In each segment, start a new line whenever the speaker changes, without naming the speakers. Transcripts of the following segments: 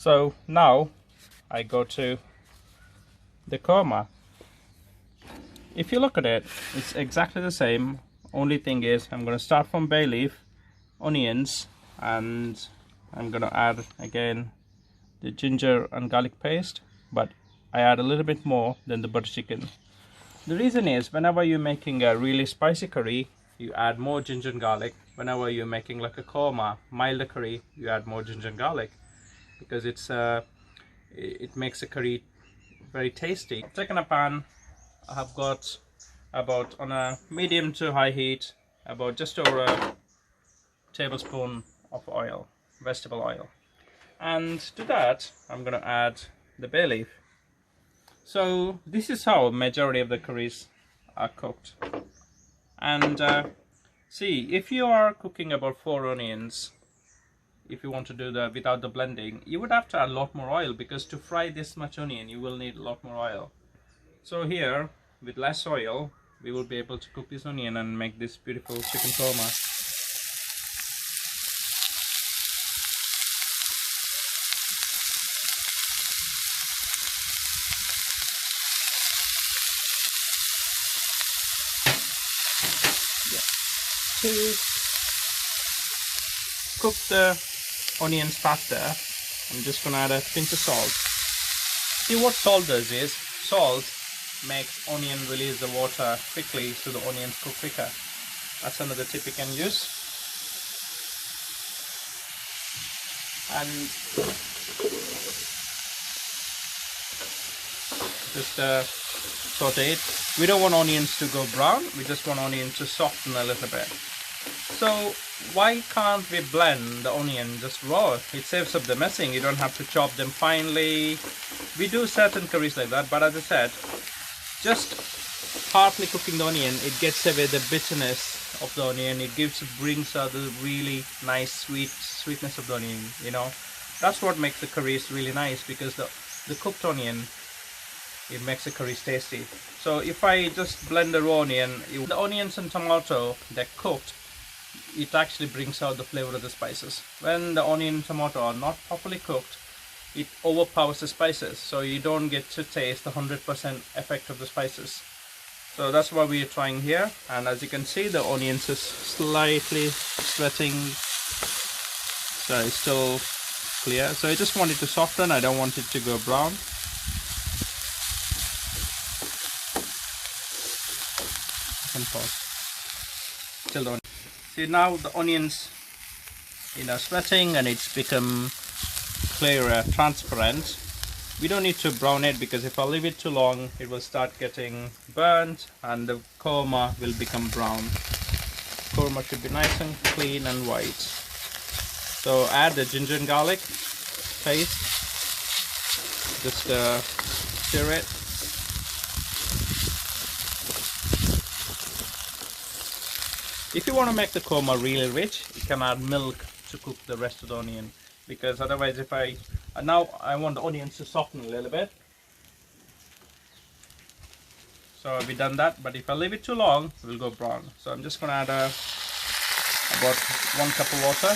So now I go to the korma. If you look at it, it's exactly the same. Only thing is I'm going to start from bay leaf, onions, and I'm going to add again the ginger and garlic paste, but I add a little bit more than the butter chicken. The reason is whenever you're making a really spicy curry, you add more ginger and garlic. Whenever you're making like a korma, milder curry, you add more ginger and garlic because it makes the curry very tasty. Taking a pan, I have got about on a medium to high heat, about just over a tablespoon of oil, vegetable oil. And to that, I'm going to add the bay leaf. So this is how majority of the curries are cooked. And see, if you are cooking about 4 onions, if you want to do that without the blending, you would have to add a lot more oil, because to fry this much onion you will need a lot more oil. So here, with less oil, we will be able to cook this onion and make this beautiful chicken korma. To cook the onions faster, I'm just gonna add a pinch of salt. See, what salt does is, salt makes onion release the water quickly, so the onions cook quicker. That's another tip you can use. And just saute it. We don't want onions to go brown, we just want onions to soften a little bit. So why can't we blend the onion just raw? It saves up the messing. You don't have to chop them finely. We do certain curries like that, but as I said, just partly cooking the onion, it gets away the bitterness of the onion. It brings out the really nice sweetness of the onion, you know. That's what makes the curries really nice, because the cooked onion, it makes the curries tasty. So if I just blend the raw onion, the onions and tomato, they're cooked, it actually brings out the flavor of the spices. When the onion and tomato are not properly cooked, it overpowers the spices, so you don't get to taste the 100% effect of the spices. So that's what we are trying here. And as you can see, the onions is slightly sweating, so it's still clear. So I just want it to soften, I don't want it to go brown. Still don't. See, now the onions, you know, sweating, and it's become clearer, transparent. We don't need to brown it, because if I leave it too long, it will start getting burnt and the korma will become brown. Korma should be nice and clean and white. So add the ginger and garlic paste. Just stir it. If you want to make the korma really rich, you can add milk to cook the rest of the onion, because otherwise now I want the onions to soften a little bit. So we've done that, but if I leave it too long, it will go brown. So I'm just going to add about 1 cup of water,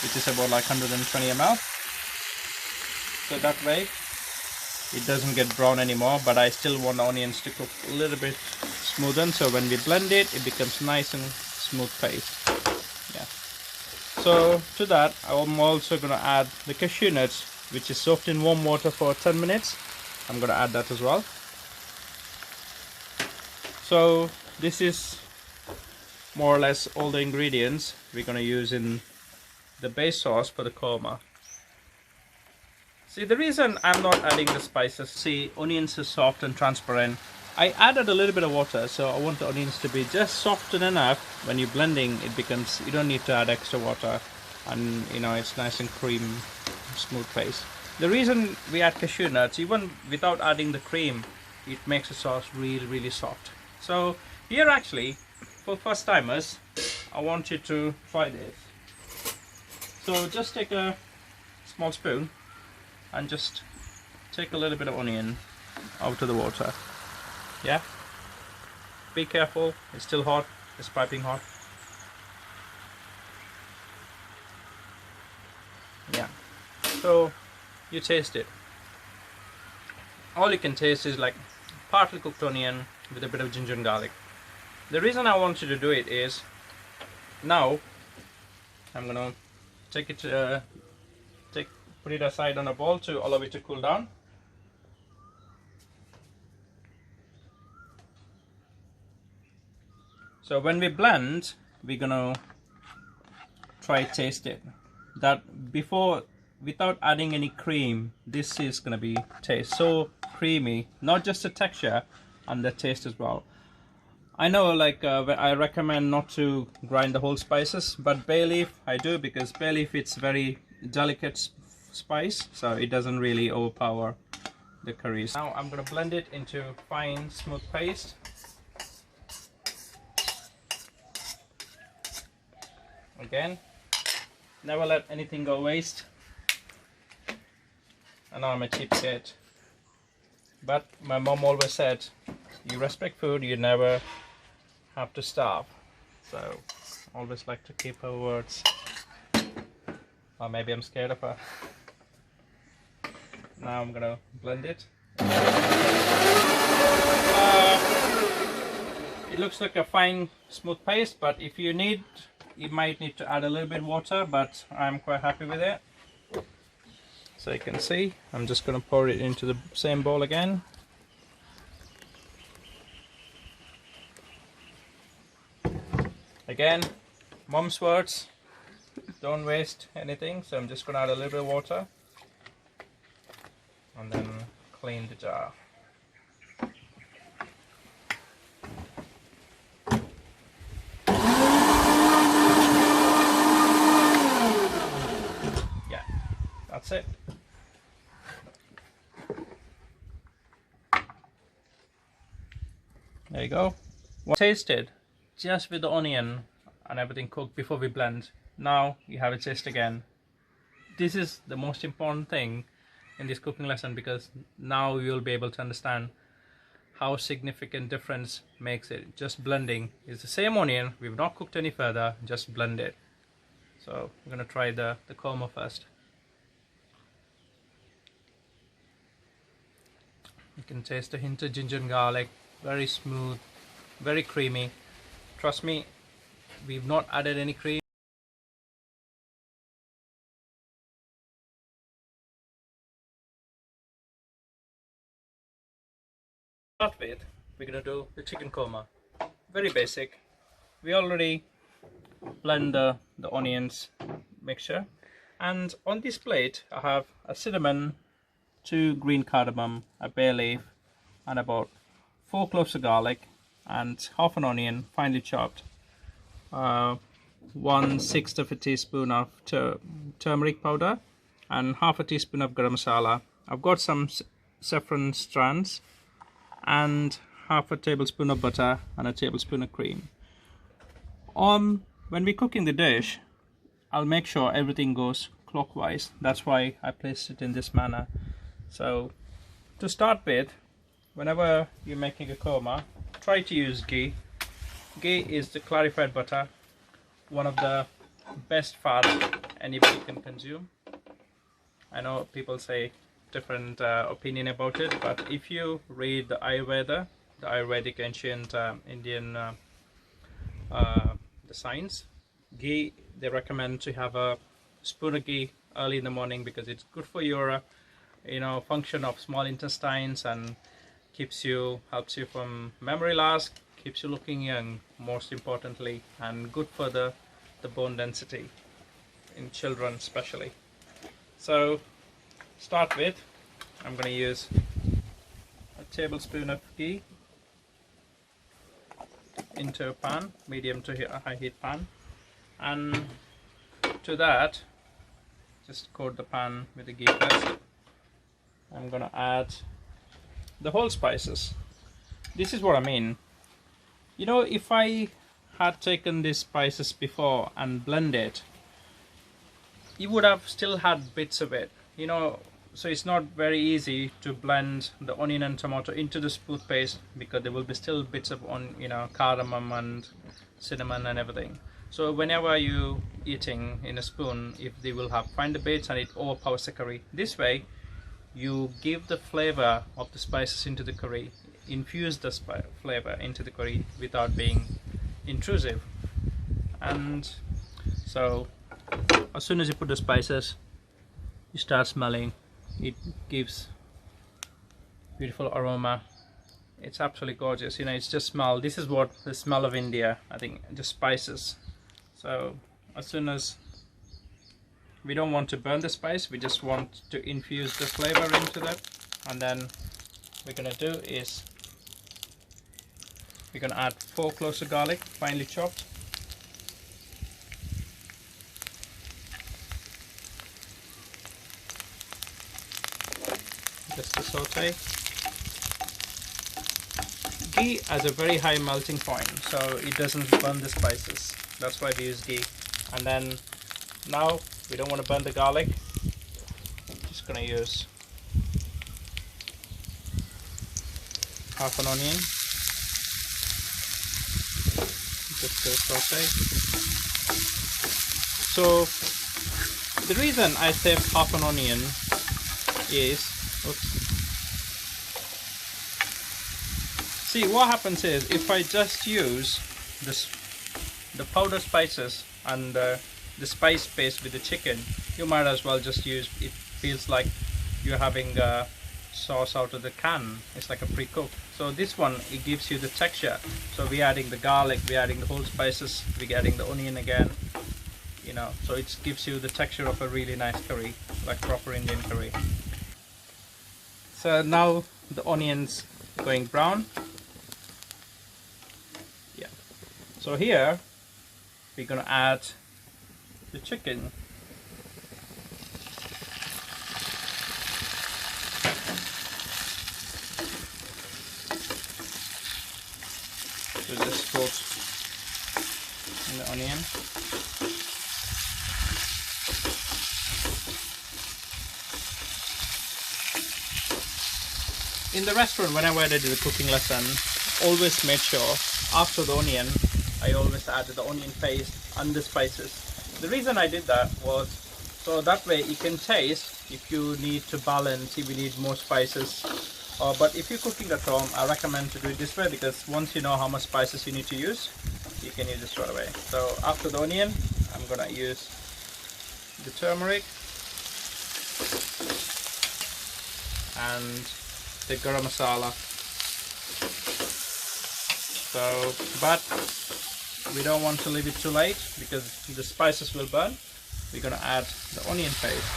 which is about like 120 ml. So that way it doesn't get brown anymore, but I still want the onions to cook a little bit smoother, so when we blend it, it becomes nice and smooth paste. Yeah. So to that, I'm also going to add the cashew nuts, which is soaked in warm water for 10 minutes. I'm going to add that as well. So this is more or less all the ingredients we're going to use in the base sauce for the korma. See, the reason I'm not adding the spices, see, onions is soft and transparent. I added a little bit of water, so I want the onions to be just softened enough. When you're blending, you don't need to add extra water, and you know, it's nice and cream, smooth paste. The reason we add cashew nuts, even without adding the cream, it makes the sauce really, really soft. So here actually, for first timers, I want you to try this. So just take a small spoon and just take a little bit of onion out of the water. Yeah, be careful, it's still hot, it's piping hot. Yeah, So you taste it. All you can taste is like partly cooked onion with a bit of ginger and garlic. The reason I want you to do it is, now I'm gonna take it, put it aside on a bowl to allow it to cool down. So when we blend, we're gonna try taste it. That before, without adding any cream, this is gonna be taste so creamy, not just the texture and the taste as well. I know, like I recommend not to grind the whole spices, but bay leaf I do, because bay leaf, it's very delicate spice, so it doesn't really overpower the curries. Now I'm gonna blend it into fine smooth paste. Again, never let anything go waste. I know I'm a cheapskate, but my mom always said, you respect food, you never have to starve. So always like to keep her words. Or maybe I'm scared of her. Now I'm gonna blend it. It looks like a fine smooth paste, but if you need, you might need to add a little bit of water, but I'm quite happy with it. So you can see, I'm just going to pour it into the same bowl again. Again, mom's words, don't waste anything, so I'm just going to add a little bit of water and then clean the jar. That's it. There you go. Tasted just with the onion and everything cooked before we blend. Now you have it taste again. This is the most important thing in this cooking lesson, because now you'll be able to understand how significant difference makes it. Just blending is the same onion, we've not cooked any further, just blend it. So I'm gonna try the korma first. You can taste a hint of ginger and garlic, very smooth, very creamy. Trust me, we've not added any cream. To start with, we're going to do the chicken korma. Very basic. We already blend the onions mixture, and on this plate I have a cinnamon, 2 green cardamom, a bay leaf, and about 4 cloves of garlic, and half an onion finely chopped, 1/6 of a teaspoon of turmeric powder, and half a teaspoon of garam masala. I've got some saffron strands, and half a tablespoon of butter and a tablespoon of cream. When we're cooking the dish, I'll make sure everything goes clockwise. That's why I placed it in this manner. So to start with, whenever you're making a korma, try to use ghee. Ghee is the clarified butter, one of the best fats anybody can consume. I know people say different opinion about it, but if you read the Ayurveda, the Ayurvedic ancient Indian the science, ghee, they recommend to have a spoon of ghee early in the morning, because it's good for your function of small intestines, and helps you from memory loss, keeps you looking young, most importantly, and good for the bone density in children especially. So start with, I'm going to use a tablespoon of ghee into a pan, medium to high heat pan, and to that just coat the pan with the ghee first. I'm gonna add the whole spices. This is what I mean. If I had taken these spices before and blended, you would have still had bits of it, so it's not very easy to blend the onion and tomato into the smooth paste, because there will be still bits of cardamom and cinnamon and everything. So whenever you eating in a spoon, if they will have find the bits and it overpowers the curry. This way you give the flavor of the spices into the curry, infuse the flavor into the curry without being intrusive. And so as soon as you put the spices, you start smelling, it gives beautiful aroma. It's absolutely gorgeous. You know, it's just smell. This is what the smell of India, I think, just spices. So as soon as we don't want to burn the spice, we just want to infuse the flavor into that. And then we're gonna do is we're gonna add 4 cloves of garlic, finely chopped. Just to saute. Ghee has a very high melting point, so it doesn't burn the spices. That's why we use ghee. And then now we don't want to burn the garlic. Just gonna use half an onion. Just to saute. So the reason I saved half an onion is, oops. See, what happens is if I just use the powder spices and the spice paste with the chicken, you might as well just use, it feels like you're having sauce out of the can. It's like a pre-cooked. So this one, it gives you the texture. So we're adding the garlic, we're adding the whole spices, we're adding the onion again, you know, so it gives you the texture of a really nice curry, like proper Indian curry. So now the onions going brown. Yeah. So here we're gonna add the chicken. So just coat in the onion. In the restaurant, whenever I did the cooking lesson, always made sure after the onion, I always added the onion paste and the spices. The reason I did that was so that way you can taste if you need to balance, if you need more spices. But if you're cooking at home, I recommend to do it this way, because once you know how much spices you need to use, you can use this right away. So after the onion, I'm gonna use the turmeric and the garam masala. So, but we don't want to leave it too late because the spices will burn. We're gonna add the onion paste.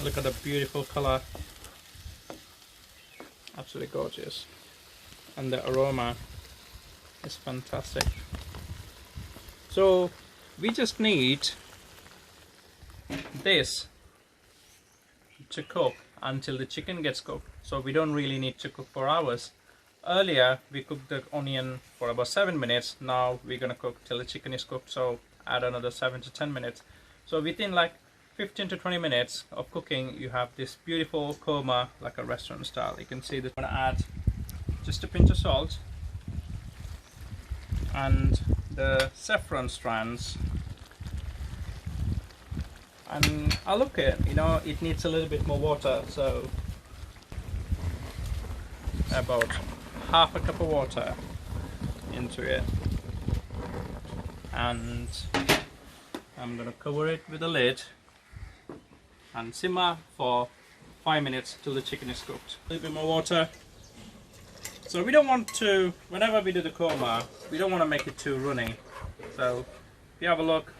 Look at the beautiful color. Absolutely gorgeous. And the aroma is fantastic. So we just need this to cook until the chicken gets cooked. So we don't really need to cook for hours. Earlier we cooked the onion for about 7 minutes. Now we're gonna cook till the chicken is cooked. So add another 7 to 10 minutes. So within like 15 to 20 minutes of cooking, you have this beautiful korma, like a restaurant style. You can see that I'm gonna add just a pinch of salt and the saffron strands, and I look at, you know, it needs a little bit more water, so about half a cup of water into it, and I'm gonna cover it with a lid and simmer for 5 minutes till the chicken is cooked. A little bit more water. So we don't want to, whenever we do the korma, we don't want to make it too runny. So if you have a look,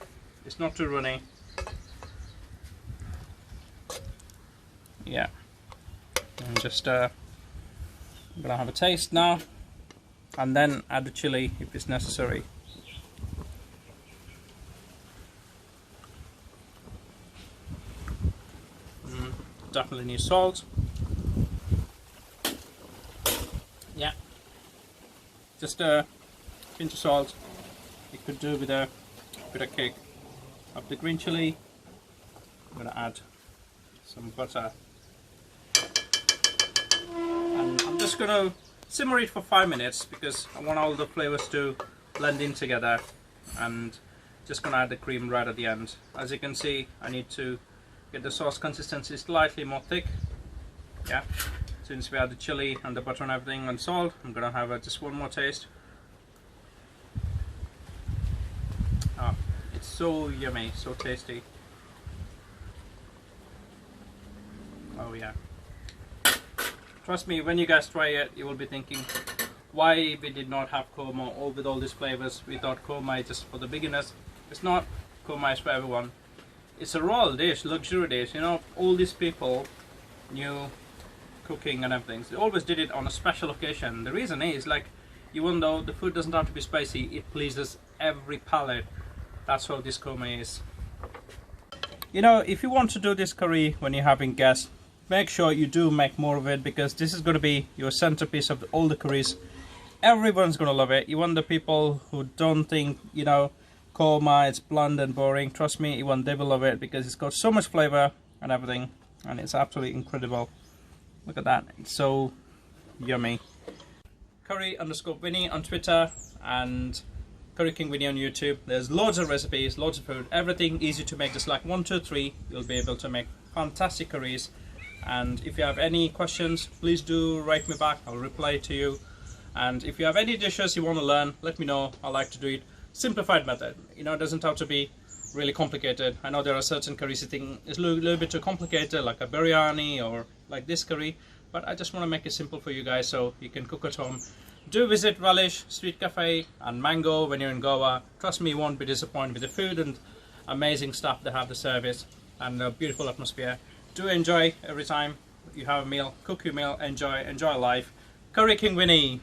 it's not too runny. Yeah. And just I'm gonna have a taste now, and then add the chili if it's necessary. Definitely need salt. Yeah, just a pinch of salt. You could do with a bit of cake of the green chili. I'm gonna add some butter. just gonna simmer it for 5 minutes because I want all the flavors to blend in together, and just gonna add the cream right at the end. As you can see, I need to get the sauce consistency slightly more thick. Yeah, since we add the chili and the butter and everything and salt, I'm gonna have just one more taste. Ah, it's so yummy, so tasty. Oh yeah. Trust me, when you guys try it, you will be thinking why we did not have korma all with all these flavors. We thought korma is just for the beginners. It's not. Korma is for everyone. It's a royal dish, luxury dish. You know, all these people knew cooking and everything. So they always did it on a special occasion. The reason is, like, even though the food doesn't have to be spicy, it pleases every palate. That's how this korma is. You know, if you want to do this curry when you're having guests, make sure you do make more of it, because this is going to be your centerpiece of all the curries. Everyone's going to love it. Even the people who don't think, you know, korma it's bland and boring, trust me, even they will love it because it's got so much flavor and everything, and it's absolutely incredible. Look at that, it's so yummy. Curry_Vinny on Twitter and Curry King Vinny on YouTube. There's loads of recipes, loads of food, everything easy to make. Just like 1, 2, 3, you'll be able to make fantastic curries. And if you have any questions, please do write me back. I'll reply to you. And if you have any dishes you want to learn, let me know. I like to do it simplified method. You know, it doesn't have to be really complicated. I know there are certain curries you think is a little bit too complicated, like a biryani or like this curry, but I just want to make it simple for you guys so you can cook at home. Do visit Relish, Street Cafe and Mango when you're in Goa. Trust me, you won't be disappointed with the food and amazing stuff they have, the service and a beautiful atmosphere. Do enjoy every time you have a meal, cook your meal, enjoy life. Curry King Vinny.